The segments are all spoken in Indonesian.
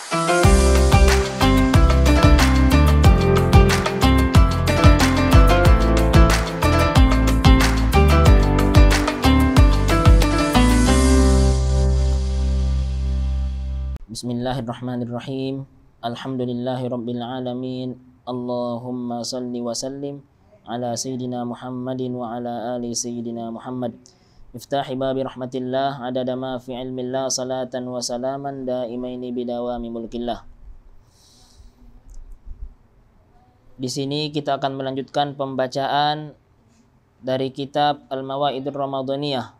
Bismillahirrahmanirrahim. Alhamdulillahirabbil alamin. Allahumma salli wa sallim ala sayyidina Muhammadin wa ala ali sayyidina Muhammad. Miftahi babi rahmatillah adada ma fi ilmillah salatan wa salaman daimaini bidawami mulkillah. Di sini kita akan melanjutkan pembacaan dari kitab Al-Mawaidur Ramadaniyah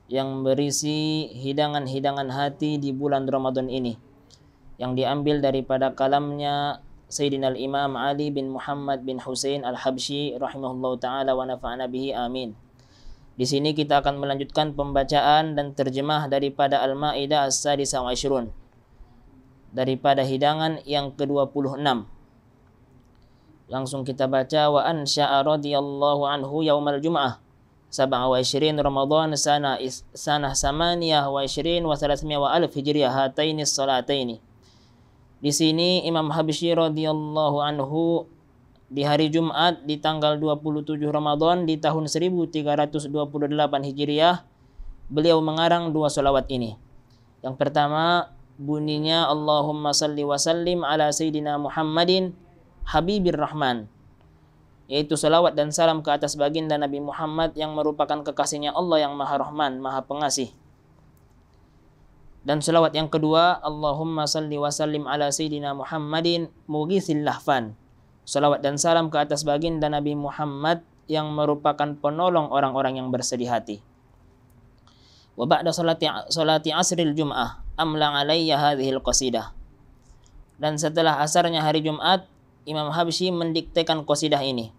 yang berisi hidangan-hidangan hati di bulan Ramadan ini, yang diambil daripada kalamnya Sayyidina Al-Imam Ali bin Muhammad bin Husain Al-Habsyi rahimahullahu ta'ala wa nafa'ana bihi amin. Di sini kita akan melanjutkan pembacaan dan terjemah daripada Al-Maidah As-Sadisah wa Ishrun, daripada hidangan yang ke-26. Langsung kita baca. Wa ansya'a radhiyallahu anhu yaumal jum'ah 27 Ramadan sanah samaniyah wa 20 wa 300 wa alf hijriyah hataini salataini. Di sini Imam Habsyi radhiyallahu anhu di hari Jumat di tanggal 27 Ramadan di tahun 1328 Hijriah, beliau mengarang dua salawat ini. Yang pertama bunyinya Allahumma salli wa sallim ala sayyidina Muhammadin Habibir Rahman, yaitu salawat dan salam ke atas baginda Nabi Muhammad yang merupakan kekasihnya Allah yang Maha Rahman, Maha Pengasih. Dan salawat yang kedua, Allahumma salli wa sallim ala sayyidina Muhammadin mughithil lahfan, salawat dan salam ke atas baginda Nabi Muhammad yang merupakan penolong orang-orang yang bersedih hati. Wa ba'da salati asril jum'ah amla alayya hadhil qasidah. Dan setelah asarnya hari Jumat, Imam Habsyi mendiktekan qasidah ini.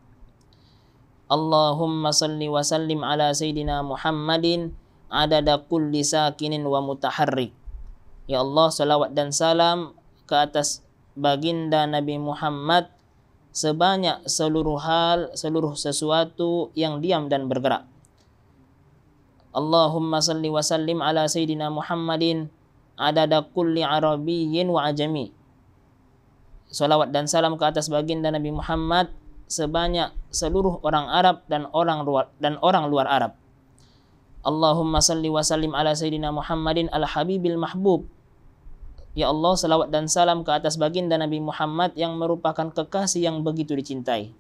Allahumma salli wa sallim ala sayyidina Muhammadin adada kulli sakinin wa mutaharrik. Ya Allah, salawat dan salam ke atas baginda Nabi Muhammad sebanyak seluruh hal, seluruh sesuatu yang diam dan bergerak. Allahumma salli wa sallim ala sayyidina Muhammadin adada kulli arabiyyin wa ajami. Salawat dan salam ke atas baginda Nabi Muhammad sebanyak seluruh orang Arab dan orang luar Arab. Allahumma salli wa sallim ala sayyidina Muhammadin al-habibil mahbub. Ya Allah, salawat dan salam ke atas baginda Nabi Muhammad yang merupakan kekasih yang begitu dicintai.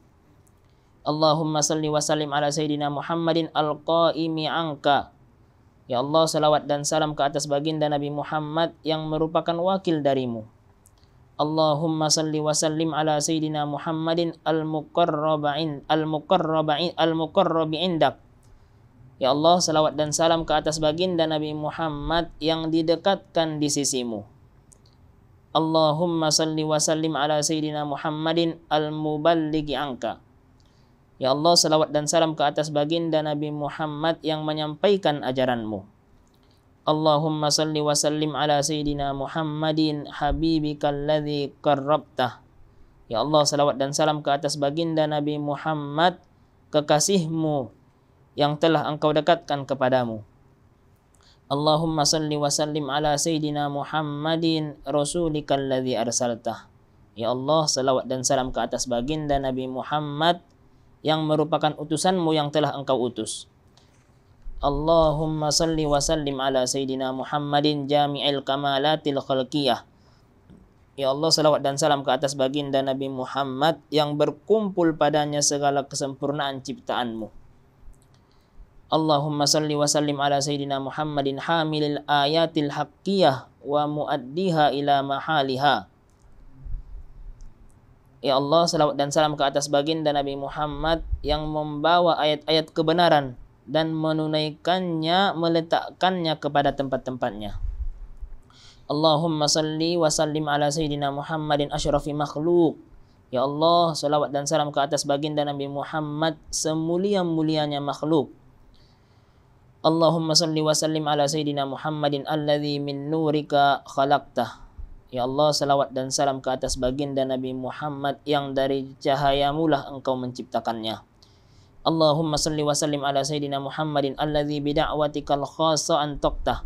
Allahumma salli wa sallim ala sayyidina Muhammadin al-qaimi anka. Ya Allah, salawat dan salam ke atas baginda Nabi Muhammad yang merupakan wakil darimu. Allahumma salli wa sallim ala sayyidina Muhammadin al-muqarrabi indak. Ya Allah, salawat dan salam ke atas baginda Nabi Muhammad yang didekatkan di sisimu. Allahumma salli wa sallim ala sayyidina Muhammadin al-muballigi anka. Ya Allah, salawat dan salam ke atas baginda Nabi Muhammad yang menyampaikan ajaranmu. Allahumma salli wa sallim ala sayyidina Muhammadin habibikal ladzi qarrabtah. Ya Allah, salawat dan salam ke atas baginda Nabi Muhammad kekasihmu yang telah engkau dekatkan kepadamu. Allahumma salli wa sallim ala sayyidina Muhammadin rasulikal ladzi arsaltah. Ya Allah, salawat dan salam ke atas baginda Nabi Muhammad yang merupakan utusanmu yang telah engkau utus. Allahumma salli wa sallim ala sayyidina Muhammadin jami'il kamalatil khalqiyah. Ya Allah, salawat dan salam ke atas baginda Nabi Muhammad yang berkumpul padanya segala kesempurnaan ciptaanmu. Allahumma salli wa sallim ala sayyidina Muhammadin hamilil ayatil haqqiyah wa muaddiha ila mahaliha. Ya Allah, salawat dan salam ke atas baginda Nabi Muhammad yang membawa ayat-ayat kebenaran dan menunaikannya, meletakkannya kepada tempat-tempatnya. Allahumma salli wa sallim ala sayyidina Muhammadin asyrafi makhluk. Ya Allah, salawat dan salam ke atas baginda Nabi Muhammad semulia-mulianya makhluk. Allahumma salli wa sallim ala sayyidina Muhammadin alladzi min nurika khalaqtah. Ya Allah, salawat dan salam ke atas baginda Nabi Muhammad yang dari cahayamulah engkau menciptakannya. Allahumma salli wa sallim ala sayyidina Muhammadin alladzi bida'watikal khassa an tuqtah.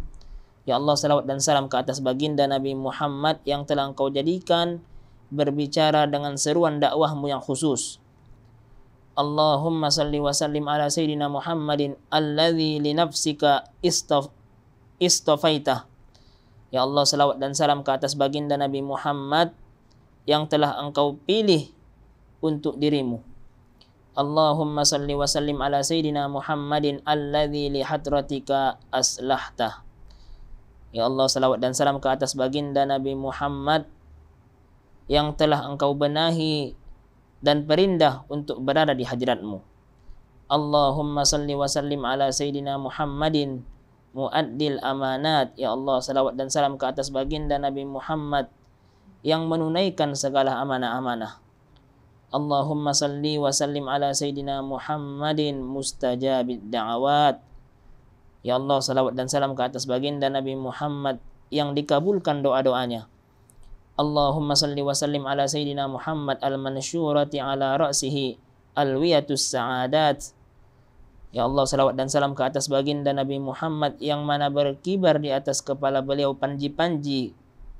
Ya Allah, salawat dan salam ke atas baginda Nabi Muhammad yang telah Engkau jadikan berbicara dengan seruan dakwahmu yang khusus. Allahumma salli wa sallim ala Sayyidina Muhammadin alladhi li nafsika istafaitah. Ya Allah, salawat dan salam ke atas baginda Nabi Muhammad yang telah Engkau pilih untuk dirimu. Allahumma salli wa sallim ala Sayyidina Muhammadin alladhi li hadratika aslahtah. Ya Allah, salawat dan salam ke atas baginda Nabi Muhammad yang telah Engkau benahi dan perindah untuk berada di hadiratmu. Allahumma salli wa sallim ala Sayyidina Muhammadin muaddil amanat. Ya Allah, salawat dan salam ke atas baginda Nabi Muhammad yang menunaikan segala amanah-amanah. Allahumma salli wa sallim ala Sayyidina Muhammadin mustajabid da'awat. Ya Allah, salawat dan salam ke atas baginda Nabi Muhammad yang dikabulkan doa-doanya. Allahumma salli wa sallim ala Sayyidina Muhammad al-mansyurati ala ra'sihi alwiyatus sa'adat. Ya Allah, salawat dan salam ke atas baginda Nabi Muhammad yang mana berkibar di atas kepala beliau panji-panji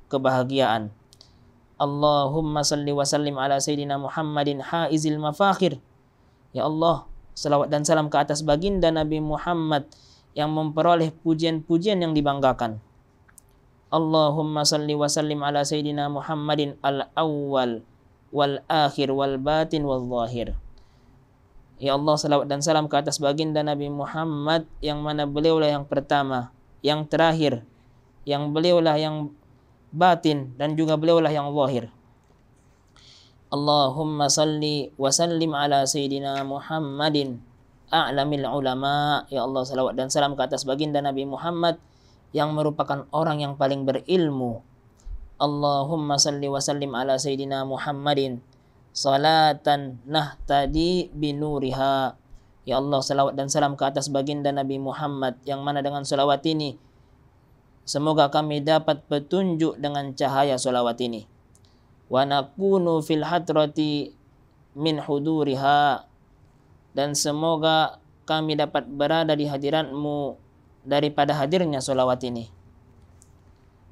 kebahagiaan. Allahumma salli wa sallim ala Sayyidina Muhammadin haizil mafakhir. Ya Allah, salawat dan salam ke atas baginda Nabi Muhammad yang memperoleh pujian-pujian yang dibanggakan. Allahumma salli wa sallim ala Sayyidina Muhammadin al-awwal wal akhir wal batin wal zahir. Ya Allah, salawat dan salam ke atas baginda Nabi Muhammad yang mana beliaulah yang pertama, yang terakhir, yang beliaulah yang batin dan juga beliaulah yang zahir. Allahumma salli wa sallim ala Sayyidina Muhammadin a'lamil ulama. Ya Allah, salawat dan salam ke atas baginda Nabi Muhammad yang merupakan orang yang paling berilmu. Allahumma salli wa sallim ala Sayyidina Muhammadin salatan nahtadi binuriha. Ya Allah, salawat dan salam ke atas baginda Nabi Muhammad yang mana dengan salawat ini semoga kami dapat petunjuk dengan cahaya salawat ini. Wa nakunu fil hadrati min huduriha, dan semoga kami dapat berada di hadiratmu daripada hadirnya solawat ini.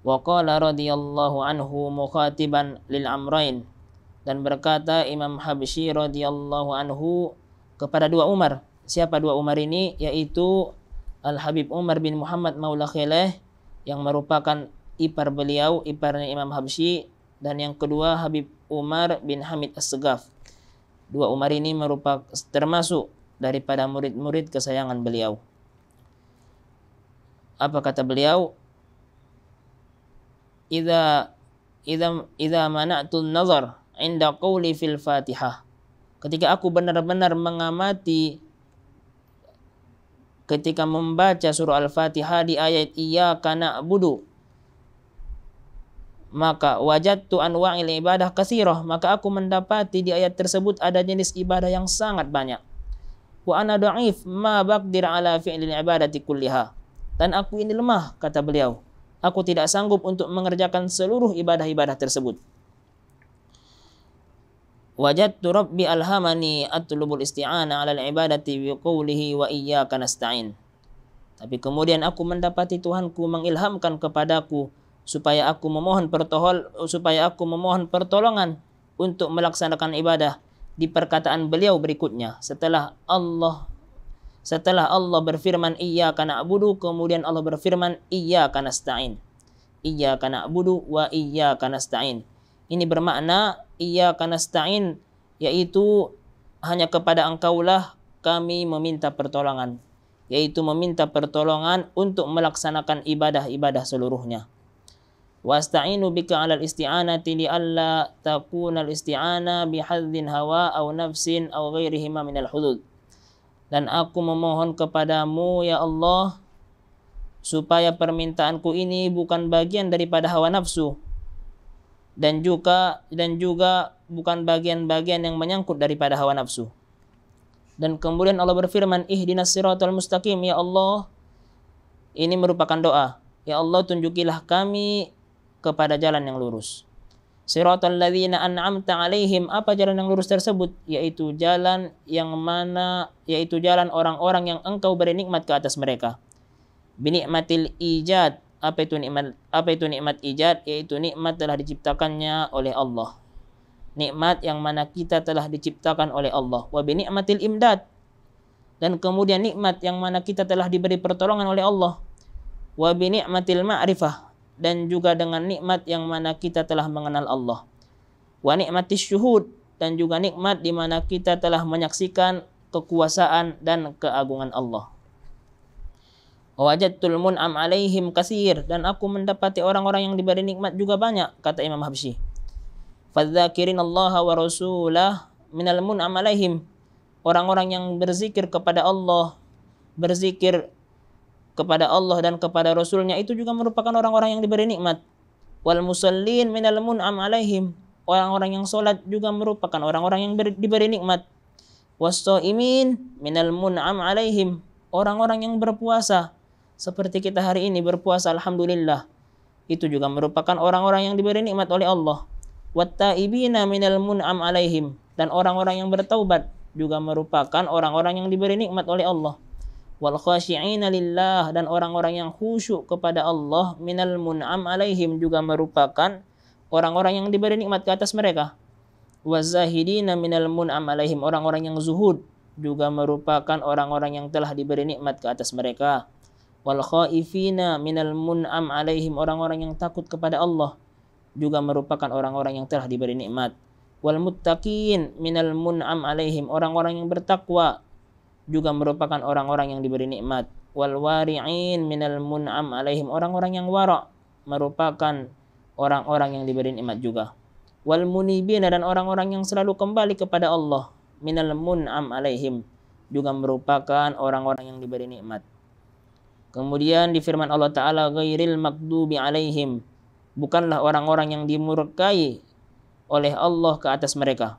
Wa qala radhiyallahu anhu mukhatiban lil amrain, dan berkata Imam Habsyi radhiyallahu anhu kepada dua Umar. Siapa dua Umar ini? Yaitu Al-Habib Umar bin Muhammad Maula Khileh yang merupakan ipar beliau, iparnya Imam Habsyi, dan yang kedua Habib Umar bin Hamid As-Segaf. Dua Umar ini merupakan termasuk daripada murid-murid kesayangan beliau. Apa kata beliau? Idza mana'tu an-nazar 'inda qawli fil Fatihah. Ketika aku benar-benar mengamati ketika membaca surah Al-Fatihah di ayat iyyaka na'budu, maka wajadtu anwa'il ibadah katsirah, maka aku mendapati di ayat tersebut ada jenis ibadah yang sangat banyak. Wa ana dha'if ma baqdir ala fi'lil ibadati kulliha, dan aku ini lemah, kata beliau, aku tidak sanggup untuk mengerjakan seluruh ibadah-ibadah tersebut. Wajadtu rabbi alhamani atlubul isti'ana 'ala al-ibadati bi qawlihi wa iyyaka nasta'in. Tapi kemudian aku mendapati Tuhanku mengilhamkan kepadaku supaya aku memohon pertolongan untuk melaksanakan ibadah di perkataan beliau berikutnya. Setelah Allah berfirman iyyaka na'budu, kemudian Allah berfirman iyyaka nasta'in. Iyyaka na'budu wa iyyaka nasta'in. Ini bermakna iyyaka nasta'in, yaitu hanya kepada Engkaulah kami meminta pertolongan, yaitu meminta pertolongan untuk melaksanakan ibadah-ibadah seluruhnya. Wasta'inu bika 'alal isti'anati li alla takuna al-isti'ana bihadzin hawa aw nafsin aw ghairihima minal hudud. Dan aku memohon kepadamu ya Allah supaya permintaanku ini bukan bagian daripada hawa nafsu dan juga bukan bagian-bagian yang menyangkut daripada hawa nafsu. Dan kemudian Allah berfirman ihdinas siratal mustaqim. Ya Allah, ini merupakan doa. Ya Allah, tunjukilah kami kepada jalan yang lurus. Siratal ladzina an'amta 'alaihim, apa jalan yang lurus tersebut? Yaitu jalan orang-orang yang Engkau beri nikmat ke atas mereka. Binikmatil ijad Apa itu nikmat ijad? Yaitu nikmat telah diciptakannya oleh Allah. Nikmat yang mana kita telah diciptakan oleh Allah. Wa bi ni'matil imdad. Dan kemudian nikmat yang mana kita telah diberi pertolongan oleh Allah. Wa bi ni'matil ma'rifah. Dan juga dengan nikmat yang mana kita telah mengenal Allah. Wa ni'matis syuhud. Dan juga nikmat di mana kita telah menyaksikan kekuasaan dan keagungan Allah. Wajadtul mun'am alaihim kasir. Dan aku mendapati orang-orang yang diberi nikmat juga banyak, kata Imam Habsyi. Fadzakirin Allah wa rasulah minal mun'am alaihim. Orang-orang yang berzikir kepada Allah, berzikir kepada Allah dan kepada Rasulnya, itu juga merupakan orang-orang yang diberi nikmat. Wal musallin minal mun'am alaihim. Orang-orang yang sholat juga merupakan orang-orang yang diberi nikmat. Was-shaimin minal mun'am alaihim. Orang-orang yang berpuasa, seperti kita hari ini berpuasa, alhamdulillah, itu juga merupakan orang-orang yang diberi nikmat oleh Allah. Wat-taibina minal mun'am alaihim. Dan orang-orang yang bertaubat juga merupakan orang-orang yang diberi nikmat oleh Allah. Wal khashi'ina lillah. Dan orang-orang yang khusyuk kepada Allah, minal mun'am alaihim, juga merupakan orang-orang yang diberi nikmat ke atas mereka. Wazahidina minal mun'am alaihim. Orang-orang yang zuhud juga merupakan orang-orang yang telah diberi nikmat ke atas mereka. Wal khaifina minal mun'am alaihim. Orang-orang yang takut kepada Allah juga merupakan orang-orang yang telah diberi nikmat. Wal muttaqin minal mun'am alaihim. Orang-orang yang bertakwa juga merupakan orang-orang yang diberi nikmat. Wal wari'in minal mun'am alaihim. Orang-orang yang wara' merupakan orang-orang yang diberi nikmat juga. Wal munibina. Dan orang-orang yang selalu kembali kepada Allah, minal mun'am alaihim, juga merupakan orang-orang yang diberi nikmat. Kemudian di firman Allah Ta'ala, ghairil maghdubi alaihim. Bukanlah orang-orang yang dimurkai oleh Allah ke atas mereka.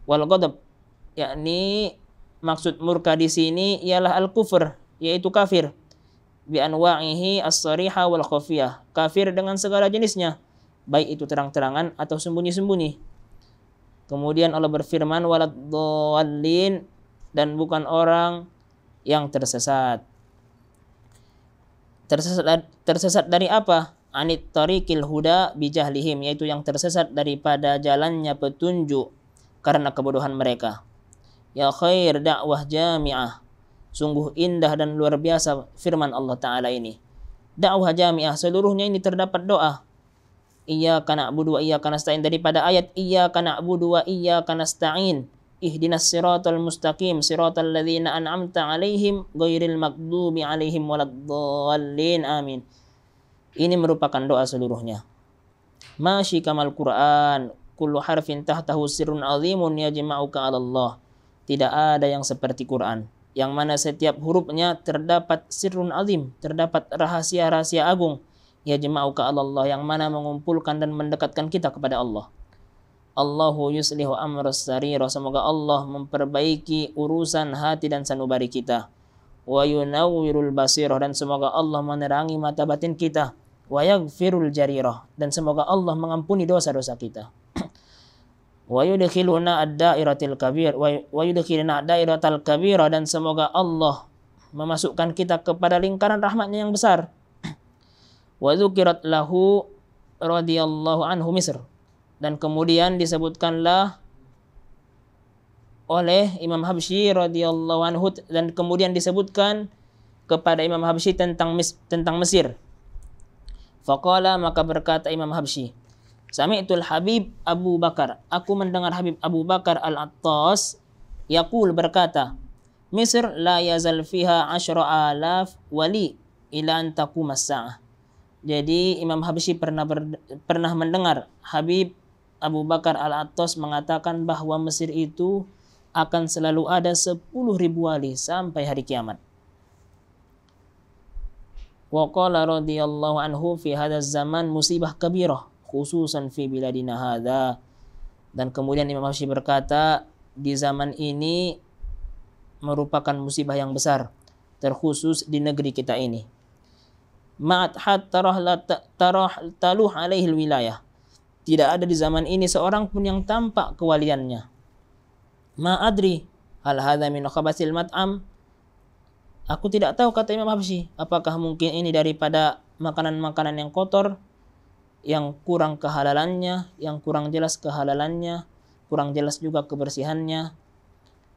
Wal ghadab, yakni maksud murka di sini ialah al-kufr, yaitu kafir. Bi anwa'ihi as-sariha wal khafiyah. Kafir dengan segala jenisnya, baik itu terang-terangan atau sembunyi-sembunyi. Kemudian Allah berfirman, waladhdallin, dan bukan orang yang tersesat. Tersesat dari apa? Anit tariqil huda bijahlihim, yaitu yang tersesat daripada jalannya petunjuk karena kebodohan mereka. Ya khair dakwah jami'ah. Sungguh indah dan luar biasa firman Allah Ta'ala ini. Dakwah jami'ah, seluruhnya ini terdapat doa. Iyyaka na'budu wa iyyaka nasta'in, daripada ayat iyyaka na'budu wa iyyaka nasta'in. Ihdinas siratal mustaqim, siratal ladzina an'amta 'alaihim ghairil maghdubi 'alaihim waladdallin. Amin. Ini merupakan doa seluruhnya. Masyi kamal Quran, kullu harfin tahtahu sirrun 'azimun yajma'uka 'ala Allah. Tidak ada yang seperti Quran, yang mana setiap hurufnya terdapat sirrun azim, terdapat rahasia-rahasia agung. Yajma'uka 'ala Allah, yang mana mengumpulkan dan mendekatkan kita kepada Allah. Allahu yuslihu amras sarira, semoga Allah memperbaiki urusan hati dan sanubari kita. Wa yunawwirul basirah, dan semoga Allah menerangi mata batin kita. Wa yaghfirul jarirah, dan semoga Allah mengampuni dosa-dosa kita. Wa yudkhiluna ad-dairatil kabir, wa yudkhiluna ad-dairatal kabira, dan semoga Allah memasukkan kita kepada lingkaran rahmatnya yang besar. Wa dzukirat lahu radhiyallahu anhu Misr, dan kemudian disebutkanlah oleh Imam Habsyi radhiyallahu anhu, dan kemudian disebutkan kepada Imam Habsyi tentang Mesir. Faqala, maka berkata Imam Habsyi, Sami'tul Habib Abu Bakar, aku mendengar Habib Abu Bakar Al-Attas yaqul, berkata, Misr la yazal fiha 10,000 wali ila an taqumas sa'ah. Jadi Imam Habsyi pernah mendengar Habib Abu Bakar Al-Attas mengatakan bahwa Mesir itu akan selalu ada 10.000 wali sampai hari kiamat. Wa qala radhiyallahu anhu fi hadzal zaman musibah kabirah khususan fi biladina hadza. Dan kemudian Imam Habsyi berkata, di zaman ini merupakan musibah yang besar, terkhusus di negeri kita ini. Ma'at tarah taluh alaihil wilayah. Tidak ada di zaman ini seorang pun yang tampak kewaliannya. Ma'adri hal hadza min khabasil mat'am. Aku tidak tahu, kata Imam Habsyi, apakah mungkin ini daripada makanan-makanan yang kotor, yang kurang kehalalannya, yang kurang jelas kehalalannya, kurang jelas juga kebersihannya,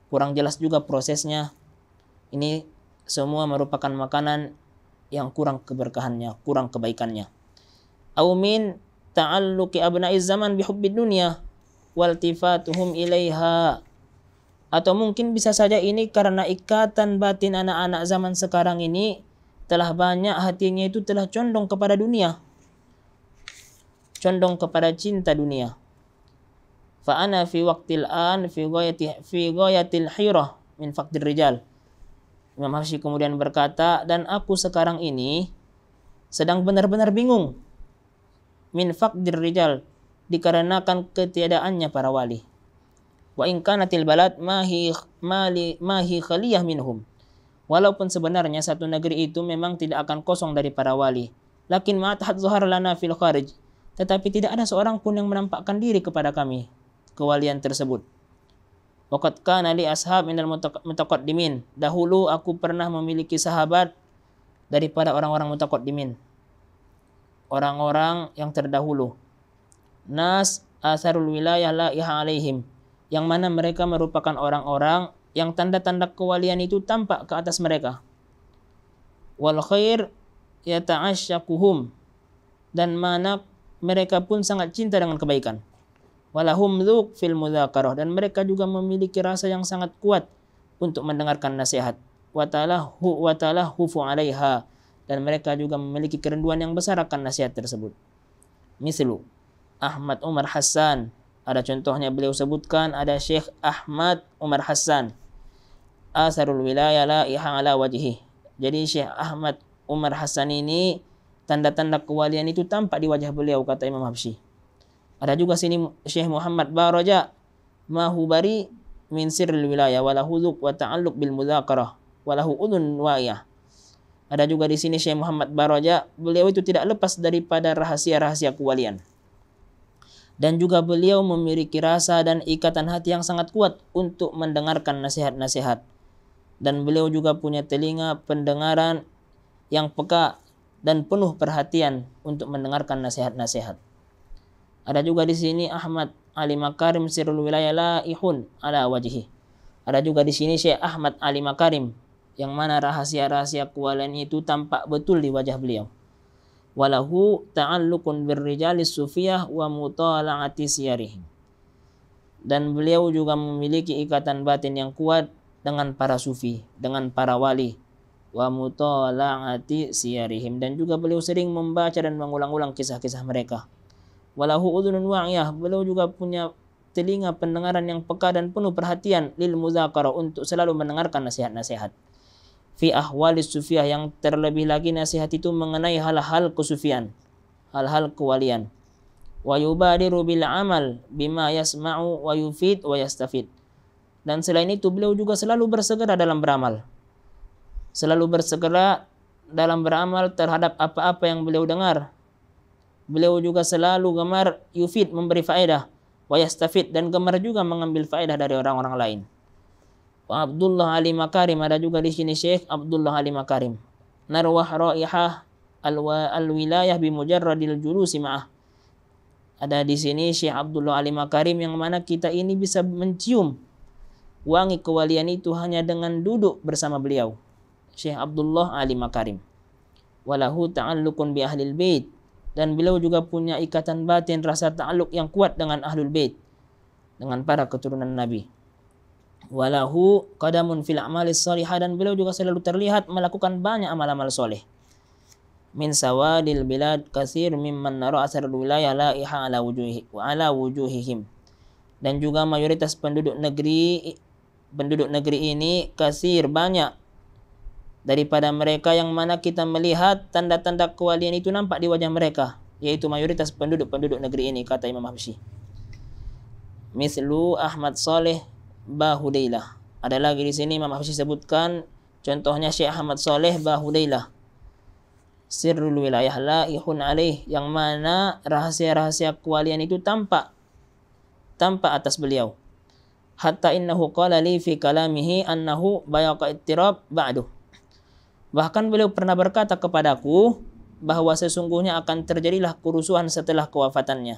kurang jelas juga prosesnya. Ini semua merupakan makanan yang kurang keberkahannya, kurang kebaikannya. Au min ta'alluqi abna'iz zaman bihubbid dunya waltifatuhum ilaiha. Atau mungkin bisa saja ini karena ikatan batin anak-anak zaman sekarang ini telah banyak hatinya itu telah condong kepada dunia. Condong kepada cinta dunia. Fa ana fi waqtil an fi ghayatil hirah min faqdir rijal. Imam Habsyi kemudian berkata, dan aku sekarang ini sedang benar-benar bingung. Min faqdir rijal, dikarenakan ketiadaannya para wali. Wa in kanatil balad mahi khaliyah minhum. Walaupun sebenarnya satu negeri itu memang tidak akan kosong dari para wali. Lakin ma'at zuhar lana fil kharij. Tetapi tidak ada seorang pun yang menampakkan diri kepada kami kewalian tersebut. Waqad kana li ashab minal mutaqaddimin. Dahulu aku pernah memiliki sahabat daripada orang-orang mutaqaddimin. Orang-orang yang terdahulu. Nas asarul wilayah la iha alaihim. Yang mana mereka merupakan orang-orang yang tanda-tanda kewalian itu tampak ke atas mereka. Wal khair yata'asyakuhum. Dan mana mereka pun sangat cinta dengan kebaikan. Walahum dzuk fil mudzakarah, dan mereka juga memiliki rasa yang sangat kuat untuk mendengarkan nasihat. Wa talahu 'alaiha, dan mereka juga memiliki kerinduan yang besar akan nasihat tersebut. Mislu Ahmad Umar Hassan, ada contohnya beliau sebutkan, ada Syekh Ahmad Umar Hassan. Asarul wilayah la iha ala wajhi. Jadi Syekh Ahmad Umar Hassan ini tanda-tanda kewalian itu tampak di wajah beliau, kata Imam Habsyi. Ada juga sini Syekh Muhammad Baraja, mahubari min sirril wilayah walahu dzuk wa ta'alluq bil mudzakarah walahu udhun wa'iyah. Ada juga di sini Syekh Muhammad Baraja, beliau itu tidak lepas daripada rahasia-rahasia kewalian. Dan juga beliau memiliki rasa dan ikatan hati yang sangat kuat untuk mendengarkan nasihat-nasihat. Dan beliau juga punya telinga pendengaran yang peka dan penuh perhatian untuk mendengarkan nasihat-nasihat. Ada juga di sini Ahmad Ali Makarim sirrul wilayah laihun ala wajhi. Ada juga di sini Syekh Ahmad Ali Makarim, yang mana rahasia-rahasia kewalian itu tampak betul di wajah beliau. Walahu ta'alluqun birrijalis sufiyah wa mutala'ati siyarihim. Dan beliau juga memiliki ikatan batin yang kuat dengan para sufi, dengan para wali. Wa mutala'ati siyarihim, dan juga beliau sering membaca dan mengulang-ulang kisah-kisah mereka. Walahu udhunun wa'iyah, beliau juga punya telinga pendengaran yang peka dan penuh perhatian lil mudzakarah, untuk selalu mendengarkan nasihat-nasihat. Fi ahwalis sufiyah, yang terlebih lagi nasihat itu mengenai hal-hal kesufian, hal-hal kewalian. Wa yubadiru bil amal bima yasma'u wa yufid wa yastafid. Dan selain itu beliau juga selalu bersegera dalam beramal. Selalu bersegera dalam beramal terhadap apa-apa yang beliau dengar. Beliau juga selalu gemar yufid, memberi faedah, wa yastafid, dan gemar juga mengambil faedah dari orang-orang lain. Wa Abdullah Ali Makarim, ada juga di sini Syekh Abdullah Ali Makarim. Narwah raihah al-wilayah bi mujarradil julusi ma'ah. Ada di sini Syekh Abdullah Ali Makarim, yang mana kita ini bisa mencium wangi kewalian itu hanya dengan duduk bersama beliau. Syekh Abdullah Ali Makarim. Walahu ta'alluqun bi ahlil bait, dan beliau juga punya ikatan batin, rasa ta'alluq yang kuat dengan ahlul bait, dengan para keturunan Nabi. Walahu qadamun fil a'malis salihah, dan beliau juga selalu terlihat melakukan banyak amal-amal soleh. Min sawadil bilad katsir mimman nara asarul wilayah la iha ala wujuhihim. Dan juga mayoritas penduduk negeri ini kasir, banyak daripada mereka yang mana kita melihat tanda-tanda kewalian itu nampak di wajah mereka, yaitu mayoritas penduduk negeri ini, kata Imam Habsyi. Mislu Ahmad Saleh Bahudailah. Ada lagi di sini Imam Habsyi sebutkan contohnya Syekh Ahmad Saleh Bahudailah. Sirrul wilayah laihun alaih, yang mana rahasia-rahasia kewalian itu tampak atas beliau. Hatta innahu qala li fi kalamihi annahu bayaqa ittirab ba'du. Bahkan beliau pernah berkata kepadaku bahwa sesungguhnya akan terjadilah kerusuhan setelah kewafatannya.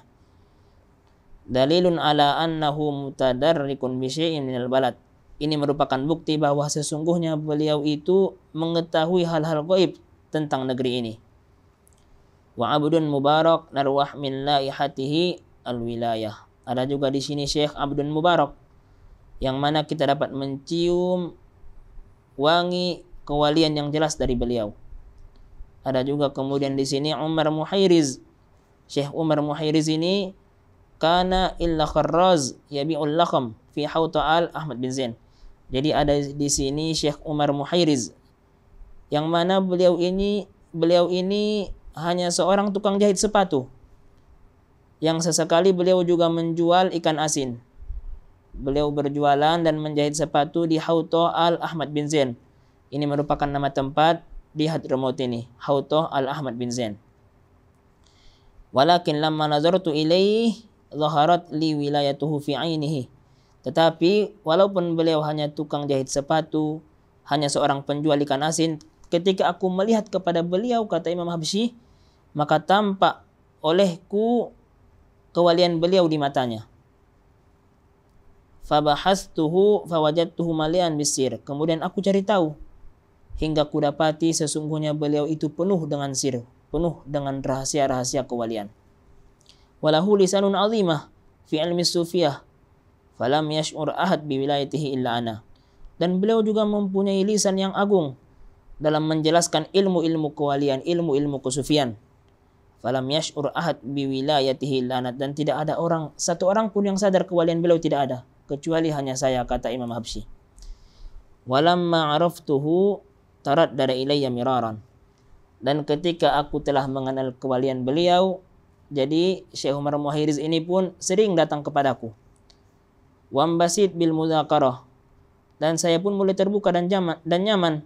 Dalilun ala annahu mutadarrikun bi syai'in minal balad. Ini merupakan bukti bahwa sesungguhnya beliau itu mengetahui hal-hal gaib tentang negeri ini. Wa abdun mubarak narwah min laihatihi al-wilayah. Ada juga di sini Syekh Abdun Mubarak, yang mana kita dapat mencium wangi kewalian yang jelas dari beliau. Ada juga kemudian di sini Umar Muhairiz. Syekh Umar Muhairiz ini kana illa kharraz yabi'ul lakham fi hauta al Ahmad bin Zain. Jadi ada di sini Syekh Umar Muhairiz, yang mana beliau ini hanya seorang tukang jahit sepatu, yang sesekali beliau juga menjual ikan asin. Beliau berjualan dan menjahit sepatu di Hauta al Ahmad bin Zain. Ini merupakan nama tempat di Hadramaut ini, Hauta al Ahmad bin Zain. Walakin lamma nazartu ilaihi zaharat li wilayatuhu fi ainihi. Tetapi walaupun beliau hanya tukang jahit sepatu, hanya seorang penjual ikan asin, ketika aku melihat kepada beliau, kata Imam Habsyi, maka tampak olehku kewalian beliau di matanya. Fabahastuhu fawajadtuhu malian bisir. Kemudian aku cari tahu hingga ku dapati sesungguhnya beliau itu penuh dengan sir, penuh dengan rahasia-rahasia kewalian. Walahu lisanun azimah fi ilmi sufiyah falam yash'ur ahad bi wilayatihi illa ana. Dan beliau juga mempunyai lisan yang agung dalam menjelaskan ilmu-ilmu kewalian, ilmu-ilmu kesufian. Falam yash'ur ahad bi wilayatihi illa ana. Dan tidak ada satu orang pun yang sadar kewalian beliau, tidak ada, kecuali hanya saya, kata Imam Habsyi. Walamma araftuhu taraddada ilayya miraran. Dan ketika aku telah mengenal kewalian beliau, jadi Syekh Umar Muhairiz ini pun sering datang kepadaku. Wambasid bil mudzakarah. Dan saya pun mulai terbuka dan nyaman.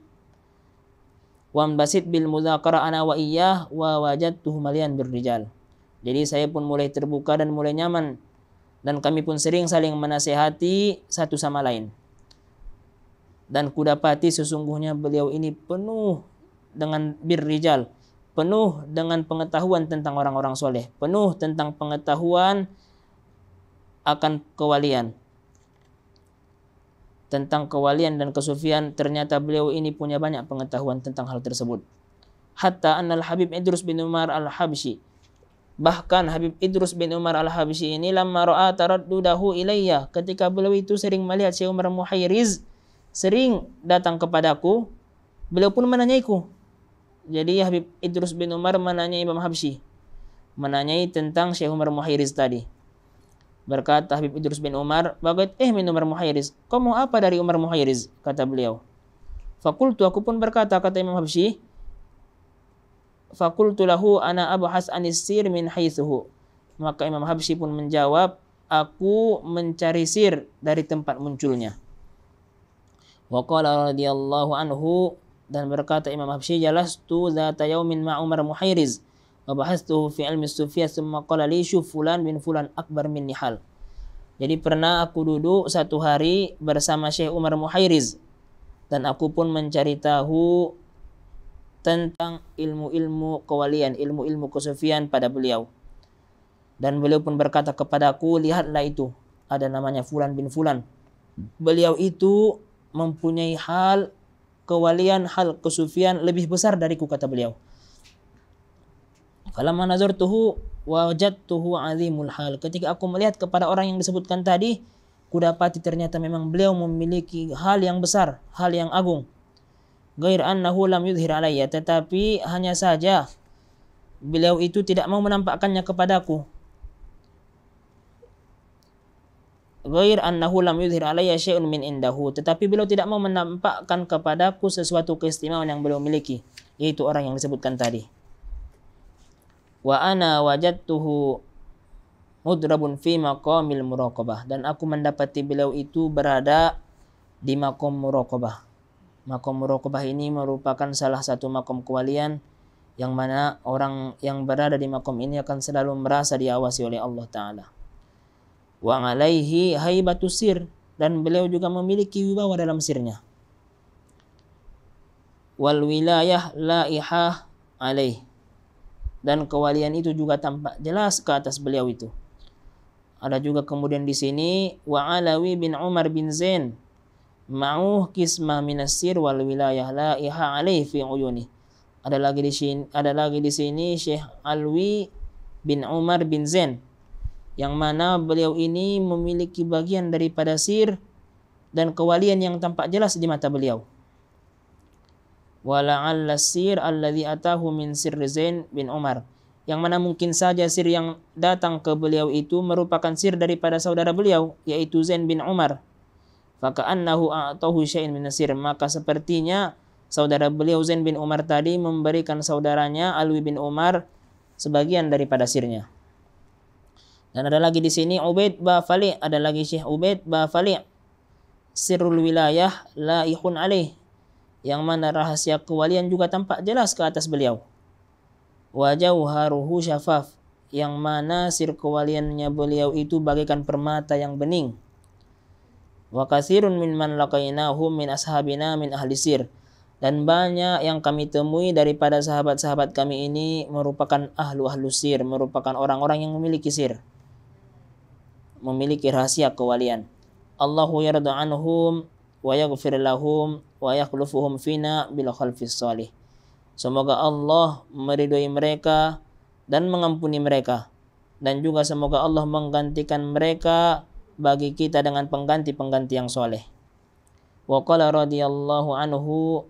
Wambasid bil mudzakarah ana wa iyyah wa wajadtuhu malian birrijal. Jadi saya pun mulai terbuka dan mulai nyaman, dan kami pun sering saling menasihati satu sama lain. Dan kudapati sesungguhnya beliau ini penuh dengan birrijal, penuh dengan pengetahuan tentang orang-orang soleh, penuh tentang pengetahuan akan kewalian. Tentang kewalian dan kesufian, ternyata beliau ini punya banyak pengetahuan tentang hal tersebut. Hatta annal Habib Idrus bin Umar al-Habsyi, bahkan Habib Idrus bin Umar al-Habsyi ini lamma ra'a taraddudahu ilayya, ketika beliau itu sering melihat Syekh Umar Muhairiz sering datang kepadaku, beliau pun menanyaiku. Jadi Habib Idrus bin Umar menanyai Imam Habsyi, menanyai tentang Syekh Umar Muhairiz tadi. Berkata Habib Idrus bin Umar, min Umar Muhairiz, kau mau apa dari Umar Muhairiz? Kata beliau. Fakultu, aku pun berkata, kata Imam Habsyi, fakultu lahu ana abhas anis sir min haitsuhu. Maka Imam Habsyi pun menjawab, aku mencari sir dari tempat munculnya. Wa qala radhiyallahu anhu, dan berkata Imam Habsyi, jalastu dzata yaumin ma Umar Muhairiz wa bahastuhu fi ilmi sufiyah thumma qala li syuf fulan bin fulan akbar minni hal. Jadi pernah aku duduk satu hari bersama Syekh Umar Muhairiz, dan aku pun mencari tahu tentang ilmu-ilmu kewalian, ilmu-ilmu kesufian pada beliau. Dan beliau pun berkata kepadaku, lihatlah itu, ada namanya Fulan bin Fulan. Beliau itu mempunyai hal kewalian, hal kesufian lebih besar dariku, kata beliau. Falamma nazartuhu wajadtuhu azimul hal. Ketika aku melihat kepada orang yang disebutkan tadi, kudapati ternyata memang beliau memiliki hal yang besar, hal yang agung. Ghair annahu lam yudhir alayya, tetapi hanya saja beliau itu tidak mau menampakkannya kepadaku. Ghair annahu lam yudhir alayya syai'un min indahu, tetapi beliau tidak mau menampakkan kepadaku sesuatu keistimewaan yang beliau miliki, yaitu orang yang disebutkan tadi. Wa ana wajadtuhu mudrabun fi maqamil muraqabah, dan aku mendapati beliau itu berada di maqam muraqabah. Maqam muraqabah ini merupakan salah satu maqam kewalian yang mana orang yang berada di maqam ini akan selalu merasa diawasi oleh Allah Ta'ala. Wa alaihi haibatu sir, dan beliau juga memiliki wibawa dalam sirnya. Wal wilayah laihah alaih, dan kewalian itu juga tampak jelas ke atas beliau itu. Ada juga kemudian di sini wa Alawi bin Umar bin Zain ma'uh kisma minasir wal wilayah la iha alaih fi uyuni. Ada lagi di sini Syekh Alwi bin Umar bin Zain yang mana beliau ini memiliki bagian daripada sir dan kewalian yang tampak jelas di mata beliau. Wa la'alla sir alladhi atahu min sirri Zain bin Umar, yang mana mungkin saja sir yang datang ke beliau itu merupakan sir daripada saudara beliau, yaitu Zain bin Umar. Faka'annahu a'tahu syai'in min sir, maka sepertinya saudara beliau Zain bin Umar tadi memberikan saudaranya Alwi bin Umar sebagian daripada sirnya. Dan ada lagi di sini Ubaid ba Fali', ada lagi Syekh Ubaid ba Fali', sirrul wilayah laihun alaih, yang mana rahasia kewalian juga tampak jelas ke atas beliau. Wa jauharuhu syafaf, yang mana sir kewaliannya beliau itu bagaikan permata yang bening. Wa katsirun mimman laqainahum min ashabina min ahli sir, dan banyak yang kami temui daripada sahabat-sahabat kami ini merupakan ahlu sir, merupakan orang-orang yang memiliki sir, memiliki rahasia kewalian. Allahu yarda anhum wa yaghfir lahum wa yakhlufuhum fina bil khalfis salih. Semoga Allah meridhoi mereka dan mengampuni mereka, dan juga semoga Allah menggantikan mereka bagi kita dengan pengganti-pengganti yang soleh. Wa qala radhiyallahu anhu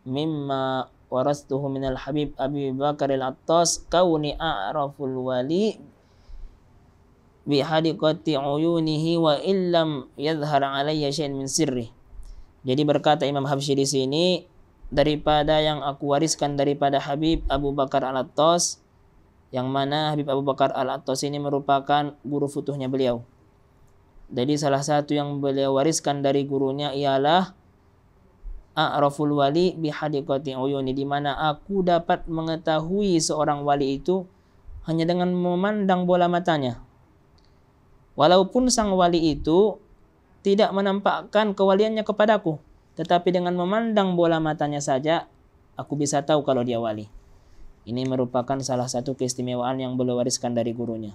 mimma warastuhu minal habib Abi Bakar al-Attas kauni a'raful wali bi hadiqati uyunihi wa illam yadhhar alayya syai'un min sirri. Jadi berkata Imam Habsyi di sini, daripada yang aku wariskan daripada Habib Abu Bakar al-Attas, yang mana Habib Abu Bakar al-Attas ini merupakan guru futuhnya beliau. Jadi salah satu yang beliau wariskan dari gurunya ialah a'raful wali bihadiqati uyuni, di mana aku dapat mengetahui seorang wali itu hanya dengan memandang bola matanya. Walaupun sang wali itu tidak menampakkan kewaliannya kepadaku, tetapi dengan memandang bola matanya saja aku bisa tahu kalau dia wali. Ini merupakan salah satu keistimewaan yang beliau wariskan dari gurunya.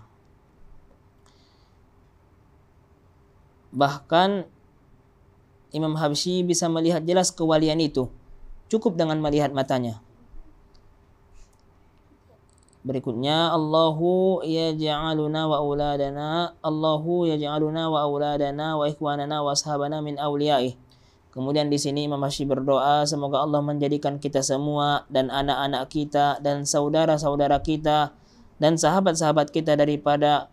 Bahkan Imam Habsyi bisa melihat jelas kewalian itu cukup dengan melihat matanya. Berikutnya, Allahu yaj'aluna wa auladana wa ikhwanana wa ashabana min awliyaih. Kemudian di sini Imam Habsyi berdoa, semoga Allah menjadikan kita semua dan anak-anak kita dan saudara-saudara kita dan sahabat-sahabat kita daripada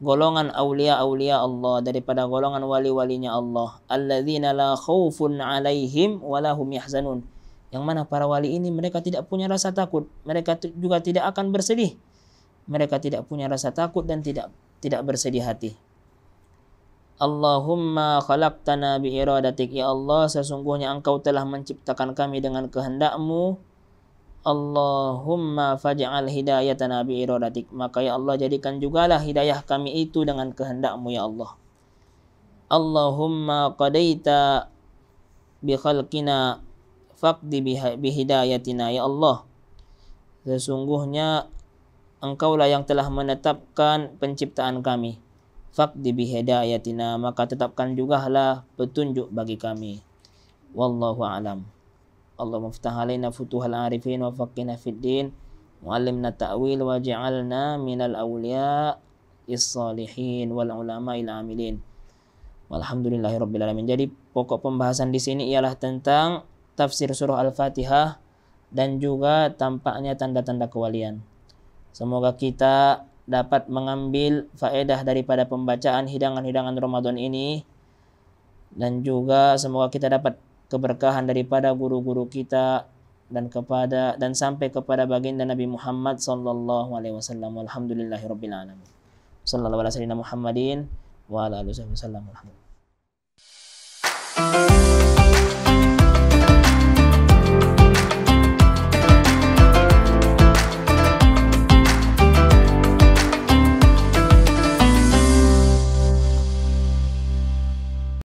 golongan aulia-aulia Allah, daripada golongan wali-walinya Allah. Alladzina la khaufun alaihim wa lahum yahzanun. Yang mana para wali ini mereka tidak punya rasa takut, mereka juga tidak akan bersedih. Mereka tidak punya rasa takut dan tidak bersedih hati. Allahumma khalaqtana bi iradatik, ya Allah sesungguhnya Engkau telah menciptakan kami dengan kehendak-Mu. Allahumma faj'al hidayatana bi iradatik, maka ya Allah jadikan jugalah hidayah kami itu dengan kehendak-Mu ya Allah. Allahumma qadaita bi khalqina faqdi bihidayatina, ya Allah sesungguhnya Engkaulah yang telah menetapkan penciptaan kami. Faqdi bihidayatina, maka tetapkan jugalah petunjuk bagi kami. Wallahu a'lam. Allahumma ftah alaina futuhal arifin wa faqihna fid din wa 'allimna ta'wil wa ja'alna minal awliya'is salihin wal ulama'il amilin. Walhamdulillahirabbil alamin. Jadi pokok pembahasan di sini ialah tentang tafsir surah Al-Fatihah dan juga tampaknya tanda-tanda kewalian. Semoga kita dapat mengambil faedah daripada pembacaan hidangan-hidangan Ramadan ini, dan juga semoga kita dapat keberkahan daripada guru-guru kita dan sampai kepada baginda Nabi Muhammad sallallahu alaihi wasallam. Walhamdulillahirabbil alamin. Sallallahu alaihi wasallam Muhammadin wa ala alihi wasallam.